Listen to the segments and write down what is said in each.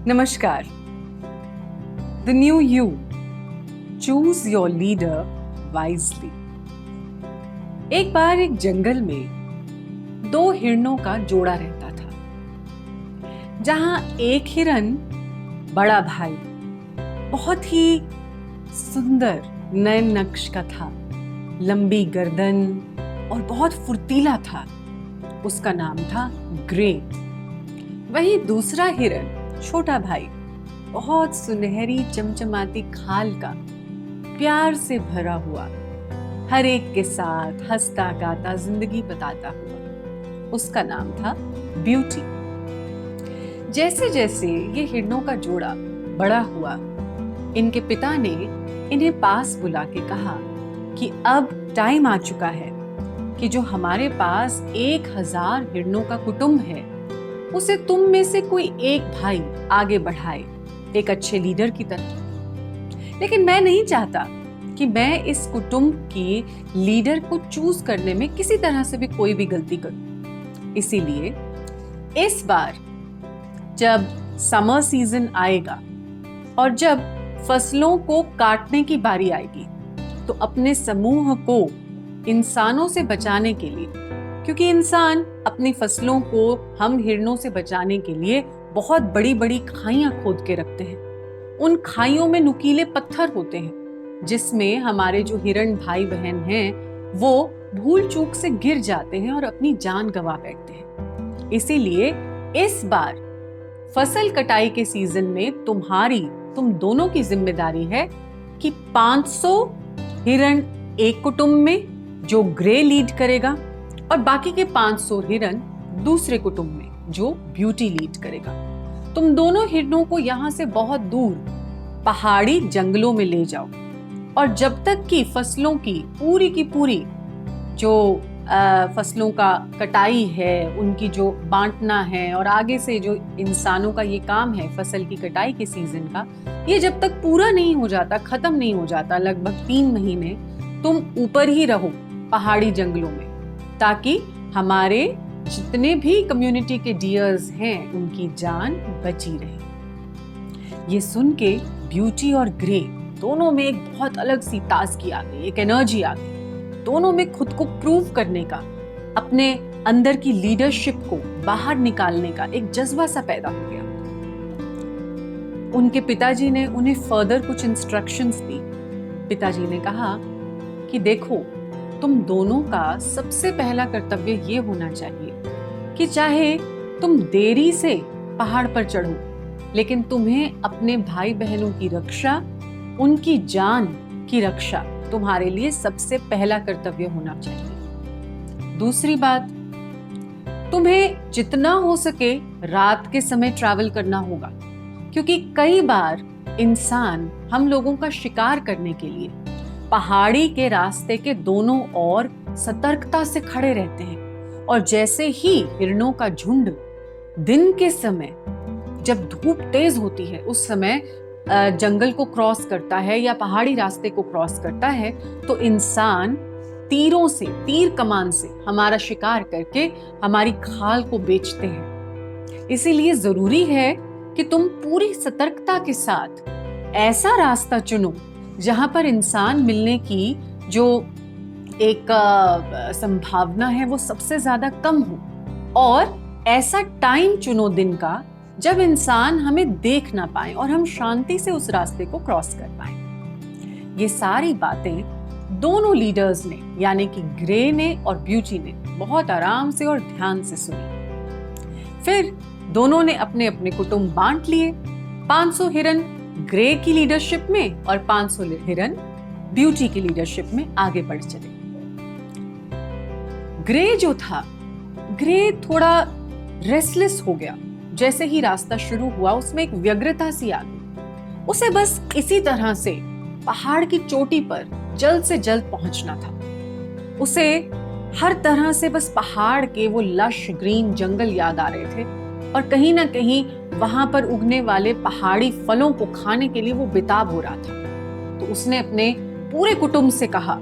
नमस्कार। The new you, choose your leader wisely. एक बार एक जंगल में दो हिरणों का जोड़ा रहता था, जहां एक हिरन बड़ा भाई बहुत ही सुंदर नए नक्श का था, लंबी गर्दन और बहुत फुर्तीला था। उसका नाम था ग्रे। वही दूसरा हिरन छोटा भाई बहुत सुनहरी चमचमाती खाल का, प्यार से भरा हुआ, हर एक के साथ हंसता गाता जिंदगी बताता हुआ। उसका नाम था ब्यूटी। जैसे जैसे ये हिरणों का जोड़ा बड़ा हुआ, इनके पिता ने इन्हें पास बुला के कहा कि अब टाइम आ चुका है कि जो हमारे पास 1000 हिरणों का कुटुंब है, उसे तुम में से कोई एक भाई आगे बढ़ाए, एक अच्छे लीडर की तरह। लेकिन मैं नहीं चाहता कि मैं इस कुटुंब की लीडर को चूज करने में किसी तरह से भी कोई भी गलती करूं। इसीलिए इस बार जब समर सीजन आएगा और जब फसलों को काटने की बारी आएगी, तो अपने समूह को इंसानों से बचाने के लिए, क्योंकि इंसान अपनी फसलों को हम हिरणों से बचाने के लिए बहुत बड़ी बड़ी खाइयां खोद के रखते हैं। उन खाइयों में नुकीले पत्थर होते हैं, जिसमें हमारे जो हिरण भाई बहन हैं, वो भूल चूक से गिर जाते हैं और अपनी जान गंवा बैठते हैं। इसीलिए इस बार फसल कटाई के सीजन में तुम दोनों की जिम्मेदारी है कि 500 हिरण एक कुटुंब में, जो ग्रे लीड करेगा, और बाकी के 500 हिरन दूसरे कुटुंब में, जो ब्यूटी लीड करेगा। तुम दोनों हिरणों को यहां से बहुत दूर पहाड़ी जंगलों में ले जाओ, और जब तक कि फसलों की पूरी जो फसलों का कटाई है, उनकी जो बांटना है, और आगे से जो इंसानों का ये काम है फसल की कटाई के सीजन का, ये जब तक पूरा नहीं हो जाता, खत्म नहीं हो जाता, लगभग 3 महीने तुम ऊपर ही रहो पहाड़ी जंगलों में, ताकि हमारे जितने भी कम्युनिटी के डियर्स हैं, उनकी जान बची रहे। ये सुन के ब्यूटी और ग्रे दोनों में एक बहुत अलग सी ताजगी आ गई, एक एनर्जी आ गई। दोनों में खुद को प्रूव करने का, अपने अंदर की लीडरशिप को बाहर निकालने का एक जज्बा सा पैदा हो गया। उनके पिताजी ने उन्हें फर्दर कुछ इंस्ट्रक्शंस दी। पिताजी ने कहा कि देखो, तुम दोनों का सबसे पहला कर्तव्य ये होना चाहिए कि चाहे तुम देरी से पहाड़ पर चढ़ो, लेकिन तुम्हें अपने भाई बहनों की रक्षा, उनकी जान की रक्षा तुम्हारे लिए सबसे पहला कर्तव्य होना चाहिए। दूसरी बात, तुम्हें जितना हो सके रात के समय ट्रैवल करना होगा, क्योंकि कई बार इंसान हम लोगों का शिकार करने के लिए पहाड़ी के रास्ते के दोनों ओर सतर्कता से खड़े रहते हैं, और जैसे ही हिरणों का झुंड दिन के समय, जब धूप तेज होती है, उस समय जंगल को क्रॉस करता है या पहाड़ी रास्ते को क्रॉस करता है, तो इंसान तीरों से, तीर कमान से हमारा शिकार करके हमारी खाल को बेचते हैं। इसीलिए जरूरी है कि तुम पूरी सतर्कता के साथ ऐसा रास्ता चुनो जहां पर इंसान मिलने की जो एक संभावना है वो सबसे ज्यादा कम हो, और ऐसा टाइम चुनो दिन का जब इंसान हमें देख ना पाए और हम शांति से उस रास्ते को क्रॉस कर पाए। ये सारी बातें दोनों लीडर्स ने, यानी कि ग्रे ने और ब्यूटी ने, बहुत आराम से और ध्यान से सुनी। फिर दोनों ने अपने अपने कुटुंब बांट लिए। 500 हिरन ग्रे की लीडरशिप में और 500 हिरन ब्यूटी की लीडरशिप में आगे बढ़ चले। ग्रे जो था, ग्रे थोड़ा रेस्टलेस हो गया। जैसे ही रास्ता शुरू हुआ, उसमें एक व्यग्रता सी आ गई। उसे बस इसी तरह से पहाड़ की चोटी पर जल्द से जल्द पहुंचना था। उसे हर तरह से बस पहाड़ के वो लश ग्रीन जंगल याद आ रहे थे, और कहीं ना कहीं वहां पर उगने वाले पहाड़ी फलों को खाने के लिए वो बेताब हो रहा था। तो उसने अपने पूरे कुटुंब से कहा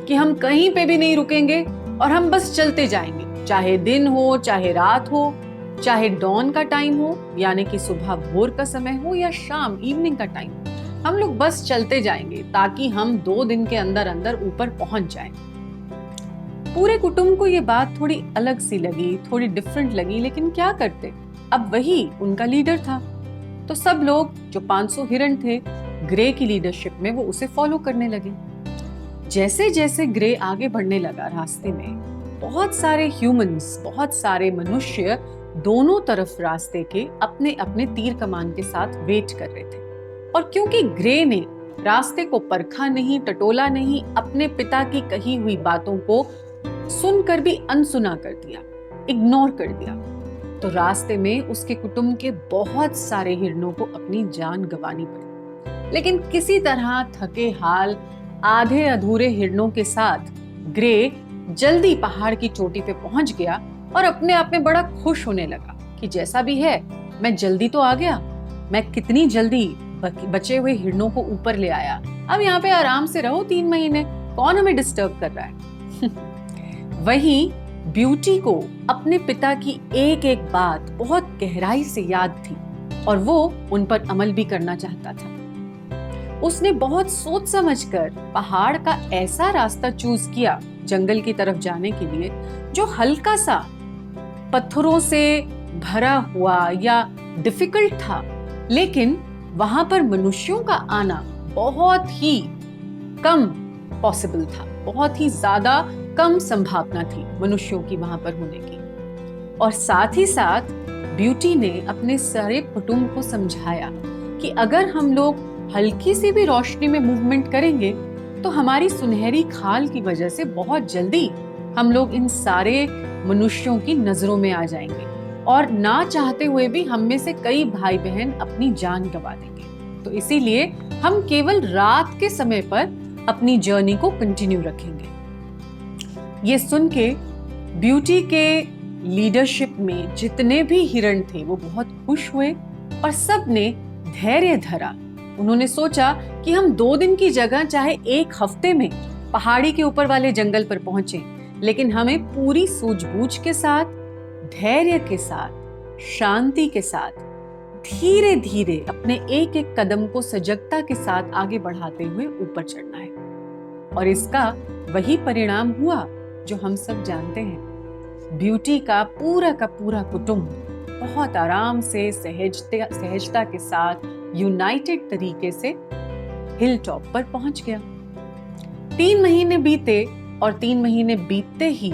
कि हम कहीं पे भी नहीं रुकेंगे और हम बस चलते जाएंगे, चाहे दिन हो चाहे रात हो, चाहे डॉन का टाइम हो यानी कि सुबह भोर का समय हो या शाम इवनिंग का टाइम हो, हम लोग बस चलते जाएंगे ताकि हम 2 दिन के अंदर अंदर ऊपर पहुंच जाएं। पूरे कुटुंब को ये बात थोड़ी अलग सी लगी, थोड़ी डिफरेंट लगी, लेकिन क्या करते, अब वही उनका लीडर था। तो सब लोग जो 500 हिरण थे, ग्रे की लीडरशिप में वो उसे फॉलो करने लगे। जैसे जैसे ग्रे आगे बढ़ने लगा रास्ते में, बहुत सारे ह्यूमंस, बहुत सारे मनुष्य दोनों तरफ रास्ते के अपने अपने तीर कमान के साथ वेट कर रहे थे। और क्योंकि ग्रे ने रास्ते को परखा नहीं, टटोला नहीं, अपने पिता की कही हुई बातों को सुनकर भी अनसुना कर दिया, इग्नोर कर दिया, तो रास्ते में उसके कुटुंब के बहुत सारे हिरणों को अपनी जान गंवानी पड़ी। लेकिन किसी तरह थके हाल आधे अधूरे हिरणों के साथ ग्रे जल्दी पहाड़ की चोटी पे पहुंच गया और अपने आप में बड़ा खुश होने लगा कि जैसा भी है मैं जल्दी तो आ गया, मैं कितनी जल्दी बचे हुए हिरणों को ऊपर ले आया, अब यहाँ पे आराम से रहो 3 महीने, कौन हमें डिस्टर्ब कर रहा है। वहीं ब्यूटी को अपने पिता की एक एक बात बहुत गहराई से याद थी और वो उन पर अमल भी करना चाहता था। उसने बहुत सोच समझकर पहाड़ का ऐसा रास्ता चूज किया जंगल की तरफ जाने के लिए जो हल्का सा पत्थरों से भरा हुआ या डिफिकल्ट था, लेकिन वहां पर मनुष्यों का आना बहुत ही कम पॉसिबल था, बहुत ही ज्यादा कम संभावना थी मनुष्यों की वहां पर होने की। और साथ ही साथ ब्यूटी ने अपने सारे कुटुंब को समझाया कि अगर हम लोग हल्की सी भी रोशनी में मूवमेंट करेंगे तो हमारी सुनहरी खाल की वजह से बहुत जल्दी हम लोग इन सारे मनुष्यों की नजरों में आ जाएंगे और ना चाहते हुए भी हम में से कई भाई बहन अपनी जान गंवा देंगे। तो इसीलिए हम केवल रात के समय पर अपनी जर्नी को कंटिन्यू रखेंगे। ये सुन के ब्यूटी के लीडरशिप में जितने भी हिरण थे वो बहुत खुश हुए और सब ने धैर्य धरा। उन्होंने सोचा कि हम 2 दिन की जगह चाहे 1 हफ्ते में पहाड़ी के ऊपर वाले जंगल पर पहुंचे, लेकिन हमें पूरी सूझबूझ के साथ, धैर्य के साथ, शांति के साथ धीरे धीरे अपने एक एक कदम को सजगता के साथ आगे बढ़ाते हुए ऊपर चढ़ना है। और इसका वही परिणाम हुआ जो हम सब जानते हैं। ब्यूटी का पूरा कुटुंब बहुत आराम से, सहजता के साथ, यूनाइटेड तरीके से हिल टॉप पर पहुंच गया। 3 महीने बीते और 3 महीने बीतते ही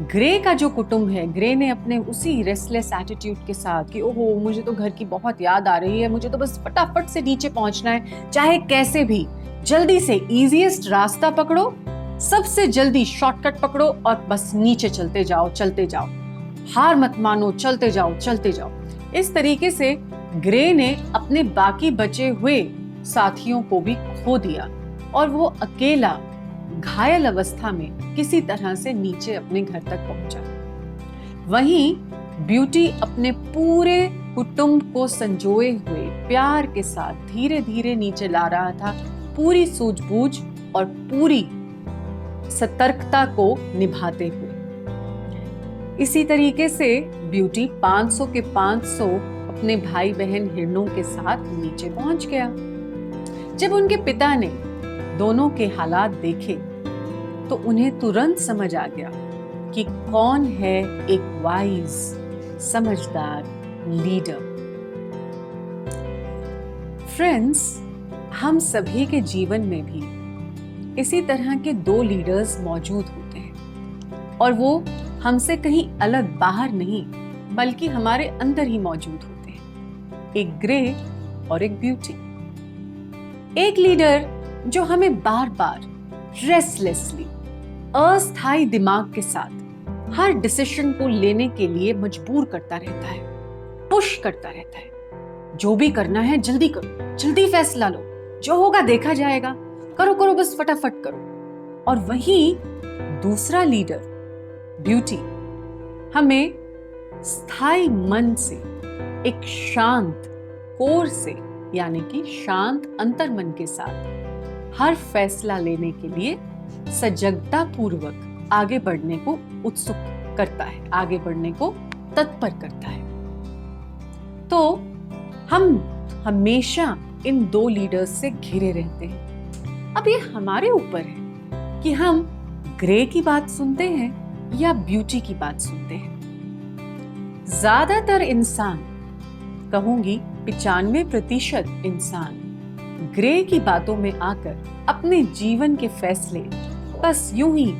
ग्रे का जो कुटुंब है, ग्रे ने अपने उसी रेस्टलेस एटीट्यूड के साथ कि ओहो मुझे तो घर की बहुत याद आ रही है, मुझे तो बस फटाफट से नीचे पहुंचना है, चाहे कैसे भी जल्दी से इजीएस्ट रास्ता पकड़ो, सबसे जल्दी शॉर्टकट पकड़ो और बस नीचे चलते जाओ, हार मत मानो, चलते जाओ। इस तरीके से ग्रे ने अपने बाकी बचे हुए साथियों को भी खो दिया और वो अकेला घायल अवस्था में किसी तरह से नीचे अपने घर तक पहुंचा। वहीं ब्यूटी अपने पूरे कुटुंब को संजोए हुए प्यार के साथ धीरे धीरे नीचे ला रहा था, पूरी सूझबूझ और पूरी सतर्कता को निभाते हुए। इसी तरीके से ब्यूटी 500 के 500 अपने भाई बहन हिरणों के साथ नीचे पहुंच गया। जब उनके पिता ने दोनों के हालात देखे तो उन्हें तुरंत समझ आ गया कि कौन है एक वाइज, समझदार लीडर। फ्रेंड्स, हम सभी के जीवन में भी इसी तरह के 2 लीडर्स मौजूद होते हैं और वो हमसे कहीं अलग बाहर नहीं बल्कि हमारे अंदर ही मौजूद होते हैं, एक ग्रे और एक ब्यूटी। एक लीडर जो हमें बार बार रेस्टलेसली, अस्थायी दिमाग के साथ हर डिसीजन को लेने के लिए मजबूर करता रहता है, पुश करता रहता है। जो भी करना है जल्दी करो, जल्दी फैसला लो, जो होगा देखा जाएगा, करो बस फटाफट करो। और वहीं दूसरा लीडर ब्यूटी हमें स्थायी मन से, एक शांत कोर से, यानी कि शांत अंतर्मन के साथ हर फैसला लेने के लिए सजगता पूर्वक आगे बढ़ने को उत्सुक करता है, आगे बढ़ने को तत्पर करता है। तो हम हमेशा इन दो लीडर्स से घिरे रहते हैं। अब ये हमारे ऊपर है कि हम ग्रे की बात सुनते हैं या ब्यूटी की बात सुनते हैं। ज्यादातर इंसान, कहूंगी 95% इंसान, ग्रे की बातों में आकर अपने जीवन के फैसले बस यूं ही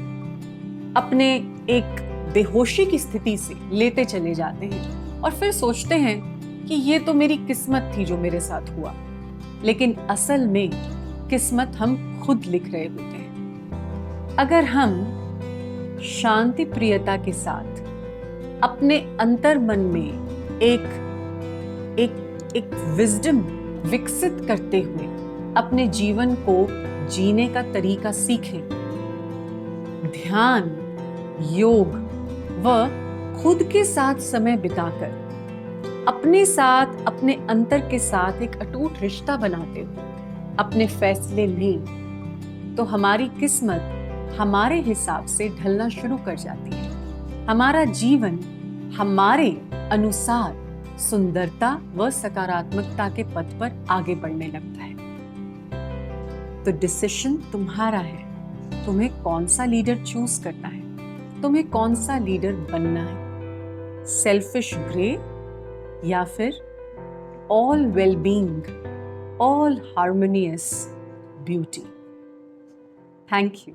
अपने एक बेहोशी की स्थिति से लेते चले जाते हैं और फिर सोचते हैं कि ये तो मेरी किस्मत थी जो मेरे साथ हुआ। लेकिन असल में किस्मत हम खुद लिख रहे होते हैं। अगर हम शांति प्रियता के साथ अपने अंतर मन में एक विजडम विकसित करते हुए अपने जीवन को जीने का तरीका सीखें, ध्यान, योग व खुद के साथ समय बिताकर अपने साथ, अपने अंतर के साथ एक अटूट रिश्ता बनाते हुए अपने फैसले लें, तो हमारी किस्मत हमारे हिसाब से ढलना शुरू कर जाती है। हमारा जीवन हमारे अनुसार सुंदरता व सकारात्मकता के पथ पर आगे बढ़ने लगता है। तो डिसीजन तुम्हारा है, तुम्हें कौन सा लीडर चूज करना है, तुम्हें कौन सा लीडर बनना है, सेल्फिश ग्रे या फिर all wellbeing, all harmonious beauty. Thank you.